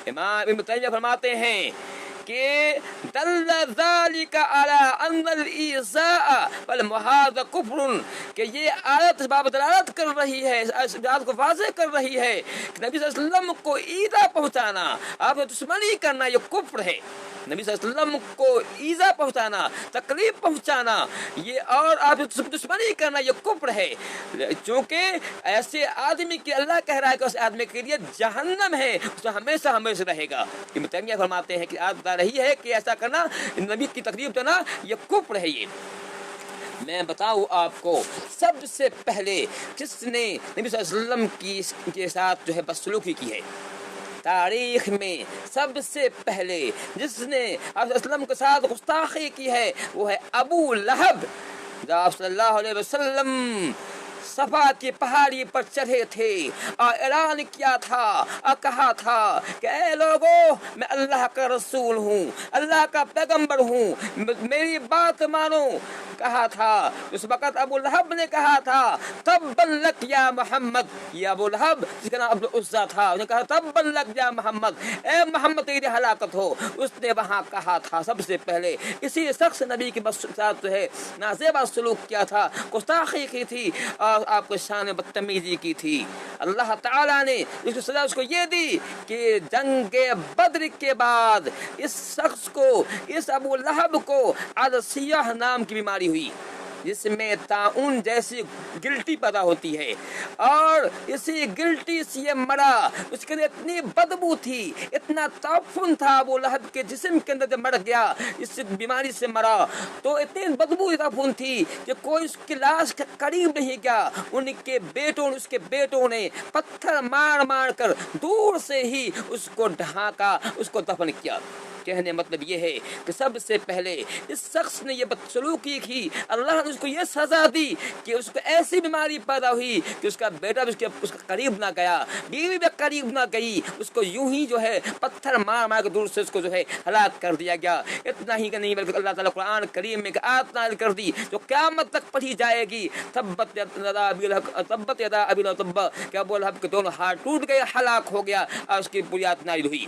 امام ابن تیمیہ فرماتے ہیں کہ دل ذالک علی ان الایذاء والمحاذ کفر، کہ یہ آیت اس باب دلالت کر رہی ہے، اس بات کو واضح کر رہی ہے کہ نبی صلی اللہ علیہ وسلم کو ایذا پہنچانا، آپ نے دشمنی کرنا، یہ کفر ہے۔ نبی صلی اللہ علیہ وسلم کو ایذا پہنچانا، تکلیف پہنچانا، یہ اور آپ دشمنی کرنا یہ کفر ہے، چونکہ ایسے آدمی کے اللہ کہہ رہا ہے کہ اس آدمی کے لیے جہنم ہے، اس میں ہمیشہ ہمیشہ رہے گا۔ ابن تیمیہ فرماتے ہیں کہ آج بتا رہی ہے کہ ایسا کرنا، نبی کی تکلیف دینا یہ کفر ہے۔ یہ میں بتاؤں آپ کو، سب سے پہلے جس نے نبی صلی اللہ علیہ وسلم کے ساتھ جو ہے بدسلوکی کی ہے، تاریخ میں سب سے پہلے جس نے آپ صلی اللہ علیہ وسلم کے ساتھ گستاخی کی ہے وہ ہے ابو لہب۔ جب آپ صلی اللہ علیہ وسلم صفا کی پہاڑی پر چڑھے تھے اور اعلان کیا تھا اور کہا تھا کہ اے لوگوں، میں اللہ کا رسول ہوں، اللہ کا پیغمبر ہوں، میری بات مانو، کہا تھا۔ اس وقت ابو لہب نے کہا تھا تبا لک یا محمد، یہ ابو لہب جس کا نام عبد العزیٰ تھا، اس نے کہا تبا لک یا محمد، اے محمد تیری ہلاکت ہو۔ اس نے وہاں کہا تھا سب سے پہلے اسی شخص نبی کے ساتھ جو ہے نازیبا سلوک کیا تھا، گستاخی کی تھی اور آپ کو شان بدتمیزی کی تھی۔ اللہ تعالیٰ نے اس کی سزا اس کو یہ دی کہ جنگ بدر کے بعد اس شخص کو، اس ابو لہب کو عدسیہ نام کی بیماری ہوئی، جس میں طاعون جیسی گلٹی پیدا ہوتی ہے، اور اسی گلٹی سے یہ مرا۔ اس کے اندر اتنی بدبو تھی، اتنا تعفن تھا ابو لہب کے جسم کے اندر، جب مر گیا اس بیماری سے مرا تو اتنی بدبو تعفن تھی کہ کوئی اس کی لاش کے قریب نہیں گیا۔ اس کے بیٹوں نے پتھر مار مار کر دور سے ہی اس کو ڈھانکا، اس کو دفن کیا۔ کہنے مطلب یہ ہے کہ سب سے پہلے اس شخص نے یہ بدسلوکی کی، اللہ نے اس کو یہ سزا دی کہ اس کو ایسی بیماری پیدا ہوئی کہ اس کا بیٹا بھی اس کے قریب نہ گیا، بیوی بھی قریب نہ گئی، اس کو یوں ہی جو ہے پتھر مار مار کے دور سے اس کو جو ہے ہلاک کر دیا گیا۔ اتنا ہی کہ نہیں بلکہ اللہ تعالیٰ قرآن کریم میں آیت نازل کر دی جو قیامت تک پڑھی جائے گی، تبت یدا ابی لہب تب، کہ ابو لہب کے دونوں ہاتھ ٹوٹ گئے، ہلاک ہو گیا، اور اس کی بنیاد نازل ہوئی۔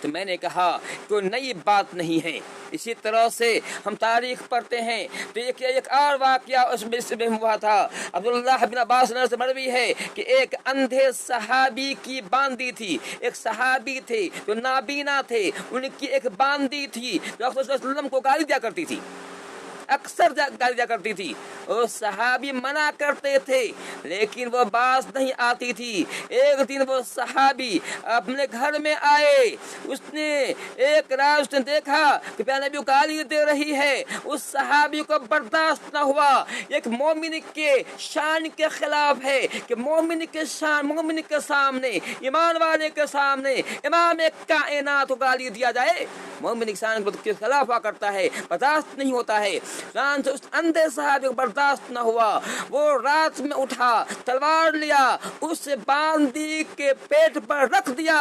تو میں نے کہا کوئی نئی بات نہیں ہے۔ اسی طرح سے ہم تاریخ پڑھتے ہیں تو ایک اور واقعہ اس میں ہوا تھا۔ عبداللہ بن عباس سے مروی ہے کہ ایک اندھے صحابی کی باندی تھی، ایک صحابی تھے جو نابینا تھے، ان کی ایک باندی تھی جو صلی اللہ علیہ وسلم کو گالی دیا کرتی تھی، اکثر گالی دیا کرتی تھی، اور صحابی منع کرتے تھے لیکن وہ باز نہیں آتی تھی۔ ایک دن وہ صحابی اپنے گھر میں آئے، اس نے ایک رات اس نے دیکھا کہ پیارے نبی گالی دے رہی ہے، اس صحابی کو برداشت نہ ہوا۔ ایک مومن کے شان کے خلاف ہے کہ مومن کے شان، مومن کے سامنے، ایمان والے کے سامنے امام کائنات کو گالی دیا جائے، مومن شان کے خلاف ہوا کرتا ہے، برداشت نہیں ہوتا ہے۔ اس اندھے صحابی کو برداشت نہ ہوا، وہ رات میں اٹھا، تلوار لیا، اس باندی کے پیٹ پر رکھ دیا،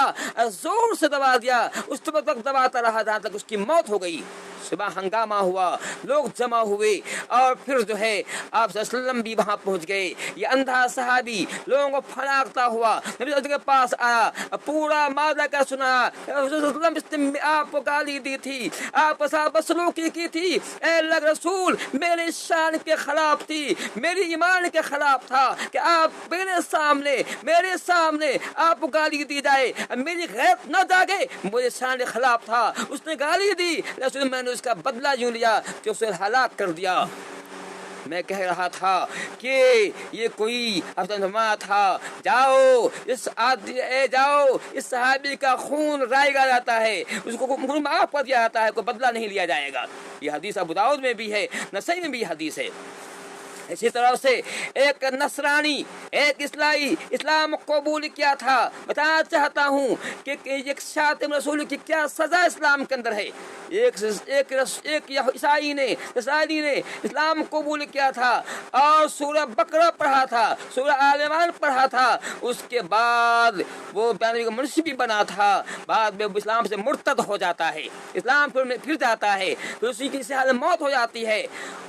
زور سے دبا دیا، اس وقت دباتا رہا جہاں تک اس کی موت ہو گئی۔ صبح ہنگامہ ہوا، لوگ جمع ہوئے، اور پھر جو ہے آپ صلی اللہ علیہ وسلم بھی وہاں پہنچ گئے۔ یہ اندھا صحابی لوگوں کو پھڑکتا ہوا نبی صلی اللہ علیہ وسلم کے پاس آیا، پورا معاملہ کا سنا۔ اس نے آپ کو گالی دی تھی، آپ کے ساتھ بدسلوکی کی تھی، اے اللہ کے رسول میرے شان کے خلاف تھی، میری ایمان کے خلاف تھا کہ آپ میرے سامنے آپ کو گالی دی جائے، میری غیرت نہ جاگے، مجھے شان کے خلاف تھا۔ اس نے گالی دی، لیکن میں نے اس کا بدلہ یوں لیا کہ اسے ہلاک کر دیا۔ میں کہہ رہا تھا کہ یہ کوئی افسانہ تھا، جاؤ اس صحابی کا خون رائگا جاتا ہے، اس کو معاف کر دیا جاتا ہے، کوئی بدلہ نہیں لیا جائے گا۔ یہ حدیث ابو داؤد میں بھی ہے، نسائی میں بھی حدیث ہے۔ اسی طرح سے ایک نصرانی، ایک عیسائی اسلام قبول کیا تھا۔ بتانا چاہتا ہوں کہ ایک شاتم رسول کی کیا سزا اسلام کے اندر ہے۔ ایک عیسائی نے اسلام قبول کیا تھا اور سورہ بقرہ پڑھا تھا، سورہ آل عمران پڑھا تھا، اس کے بعد وہ بیانوی کا منشی بھی بنا تھا، بعد میں اسلام سے مرتد ہو جاتا ہے، اسلام پھر جاتا ہے، پھر اسی کی حال موت ہو جاتی ہے۔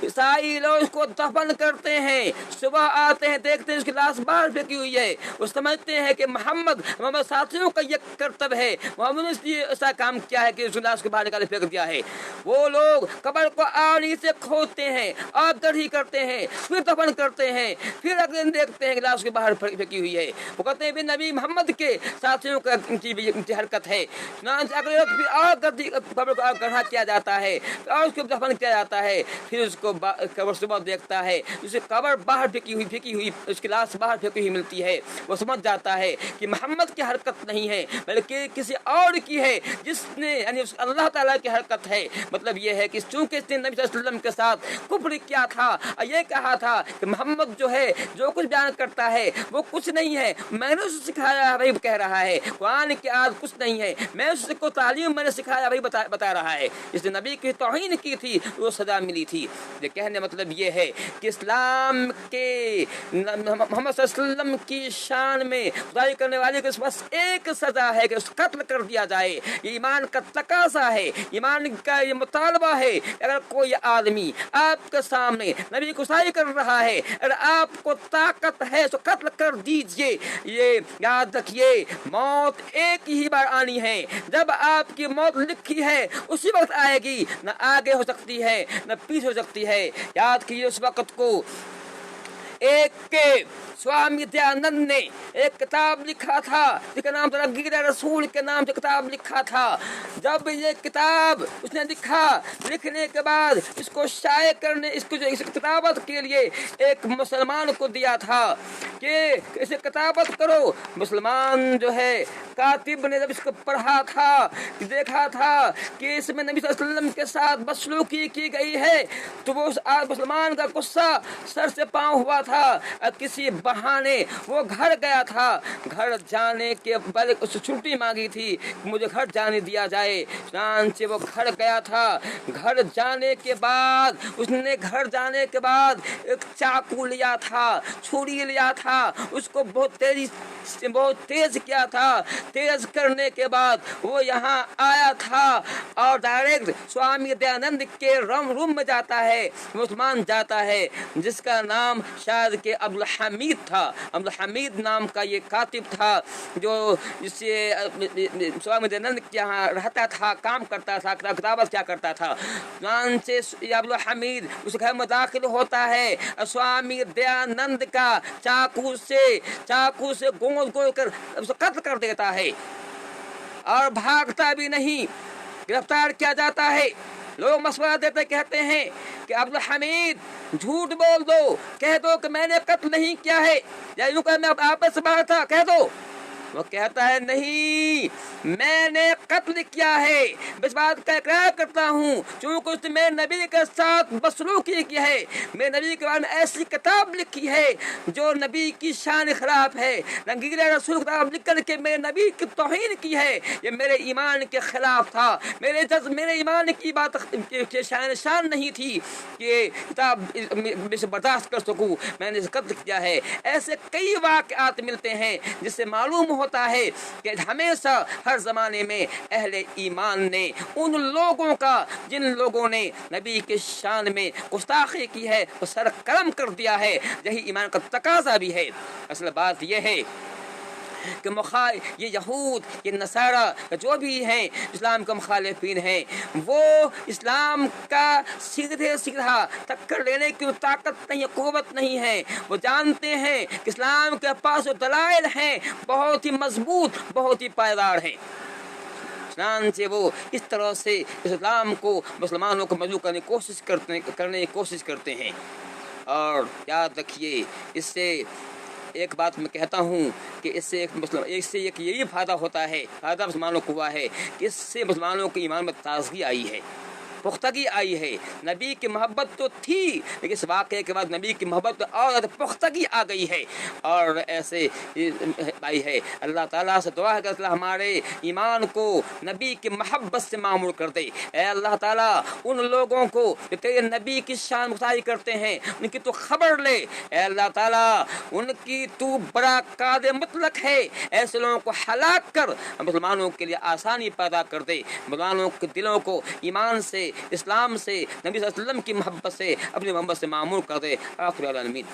عیسائی لوگ اس کو دفن کر کرتے ہیں، صبح آتے ہیں دیکھتے ہیں اس کی لاش باہر پھینکی ہوئی ہے، وہ سمجھتے ہیں کہ محمد ہمارے ساتھیوں کا یہ کرتب ہے، محمد نے اس لیے ایسا کام کیا ہے کہ اس لاش کو باہر نکال پھینک دیا ہے۔ وہ لوگ قبر کو آڑی سے کھودتے ہیں، آگ گڑھی کرتے ہیں، پھر دفن کرتے ہیں، پھر اگلے دن دیکھتے ہیں کہ لاش کے باہر پھینکی ہوئی ہے۔ وہ کہتے ہیں نبی محمد کے ساتھیوں کی حرکت ہے۔ اگلے وقت پھر آگ قبر کو گڑھا کیا جاتا ہے اور اس کو دفن کیا جاتا ہے، پھر اس کو قبر صبح دیکھتا ہے اسے قبر باہر پھینکی ہوئی اس کی لاش باہر پھینکی ہوئی ملتی ہے۔ وہ سمجھ جاتا ہے کہ محمد کی حرکت نہیں ہے بلکہ کسی اور کی ہے، جس نے یعنی اللہ تعالیٰ کی حرکت ہے۔ مطلب یہ ہے کہ چونکہ اس نے نبی صلی اللہ علیہ وسلم کے ساتھ کفر کیا تھا اور یہ کہا تھا کہ محمد جو ہے جو کچھ بیان کرتا ہے وہ کچھ نہیں ہے، میں نے اسے سکھایا وہی کہہ رہا ہے، قرآن کی آیت کچھ نہیں ہے، میں اس کو تعلیم میں نے سکھایا وہی بتا رہا ہے۔ اس نے نبی کی توہین کی تھی وہ سزا ملی تھی۔ یہ کہنے مطلب یہ ہے کہ اسلام کے محمد صلی اللہ علیہ وسلم کی شان میں خدائی کرنے والے کے بس ایک سزا ہے کہ اس قتل کر دیا جائے۔ یہ ایمان کا تقاضا ہے، ایمان کا یہ مطالبہ ہے۔ اگر کوئی آدمی آپ کے سامنے نبی کو خدائی کر رہا ہے، اگر آپ کو طاقت ہے تو قتل کر دیجئے۔ یہ یاد رکھیے موت ایک ہی بار آنی ہے، جب آپ کی موت لکھی ہے اسی وقت آئے گی، نہ آگے ہو سکتی ہے نہ پیچھے ہو سکتی ہے۔ یاد کیجیے اس وقت کو ایک سوامی دیانند نے ایک کتاب لکھا تھا جس کا نام تھا گیتا رسول کے نام سے کتاب لکھا تھا۔ جب یہ کتاب اس نے لکھنے کے بعد اس کو شائع کرنے اس کتابت کے لیے ایک مسلمان کو دیا تھا کہ اسے کتابت کرو۔ مسلمان جو ہے کاتب نے جب اس کو پڑھا تھا، دیکھا تھا کہ اس میں نبی صلی اللہ علیہ وسلم کے ساتھ بدسلوکی کی گئی ہے تو وہ مسلمان کا غصہ سر سے پاؤں ہوا تھا۔ کسی بہانے وہ گھر گیا تھا، گھر جانے کے بعد اس سے چھٹی مانگی تھی مجھے گھر جانے دیا جائے، چنانچہ وہ گھر گیا تھا۔ گھر جانے کے بعد اس نے ایک چاقو لیا تھا، چھری لیا تھا، اس کو بہت تیز کیا تھا۔ تیز کرنے کے بعد وہ یہاں آیا تھا اور ڈائریکٹ سوامی دیانند کے روم میں جاتا ہے، مسلمان جاتا ہے جس کا نام شاید کہ عبدالحمید تھا۔ عبدالحمید نام کا یہ کاتب تھا جو جسے سوامی دیانند کے یہاں رہتا تھا، کام کرتا تھا، کتابت کیا کرتا تھا۔ چنانچہ عبدالحمید اس گھر میں داخل ہوتا ہے، سوامی دیانند کا چاقو سے گول کر اسے قتل کر دیتا ہے اور بھاگتا بھی نہیں، گرفتار کیا جاتا ہے۔ لوگ مشورہ دیتے کہتے ہیں کہ عبدالحمید جھوٹ بول دو، کہہ دو کہ میں نے قتل نہیں کیا ہے، یا یوں کہ میں آپس سے باہر تھا، کہہ دو۔ وہ کہتا ہے نہیں، میں نے قتل کیا ہے، اس بات کا اقرار کرتا ہوں چونکہ اس نے میرے نبی کے ساتھ بدسلوکی کی ہے، میرے نبی کے بارے میں ایسی کتاب لکھی ہے جو نبی کی شان خلاف ہے، رنگیلا رسول کتاب لکھ کر کے میرے نبی کی توہین کی ہے، یہ میرے ایمان کے خلاف تھا، میرے ایمان کی بات شان نہیں تھی کہ کتاب میں سے برداشت کر سکوں، میں نے قتل کیا ہے۔ ایسے کئی واقعات ملتے ہیں جس سے معلوم ہوتا ہے کہ ہمیشہ ہر زمانے میں اہل ایمان نے ان لوگوں کا جن لوگوں نے نبی کے شان میں گستاخی کی ہے وہ سر قلم کر دیا ہے، یہی ایمان کا تقاضا بھی ہے۔ اصل بات یہ ہے کہ یہ یہود یہ نصارہ جو بھی ہیں اسلام کے مخالفین ہیں، وہ اسلام کا سیدھا ٹکر لینے کی طاقت نہیں، قوت نہیں ہے۔ وہ جانتے ہیں کہ اسلام کے پاس جو دلائل ہیں بہت ہی مضبوط، بہت ہی پائیدار ہیں، چنانچہ وہ اس طرح سے اسلام کو مسلمانوں کو مجبور کرنے کی کوشش کرتے ہیں۔ اور یاد رکھیے اس سے ایک بات میں کہتا ہوں کہ اس سے ایک یہی فائدہ ہوتا ہے، فائدہ مسلمانوں کو ہوا ہے کہ اس سے مسلمانوں کے ایمان میں تازگی آئی ہے، پختگی آئی ہے۔ نبی کی محبت تو تھی لیکن اس واقعے کے بعد نبی کی محبت اور زیادہ پختگی آ گئی ہے اور ایسے آئی ہے۔ اللہ تعالیٰ سے دعا ہے کہ اللہ ہمارے ایمان کو نبی کی محبت سے معمور کر دے۔ اے اللہ تعالیٰ ان لوگوں کو جو تیرے نبی کی شان مختصر کرتے ہیں ان کی تو خبر لے، اے اللہ تعالیٰ ان کی تو بڑا قادر مطلق ہے، ایسے لوگوں کو ہلاک کر مسلمانوں کے لیے آسانی پیدا کر دے، مسلمانوں کے دلوں کو ایمان سے اسلام سے، نبی صلی اللہ علیہ وسلم کی محبت سے، اپنی محبت سے معمور کر دے۔ آخر العالمین۔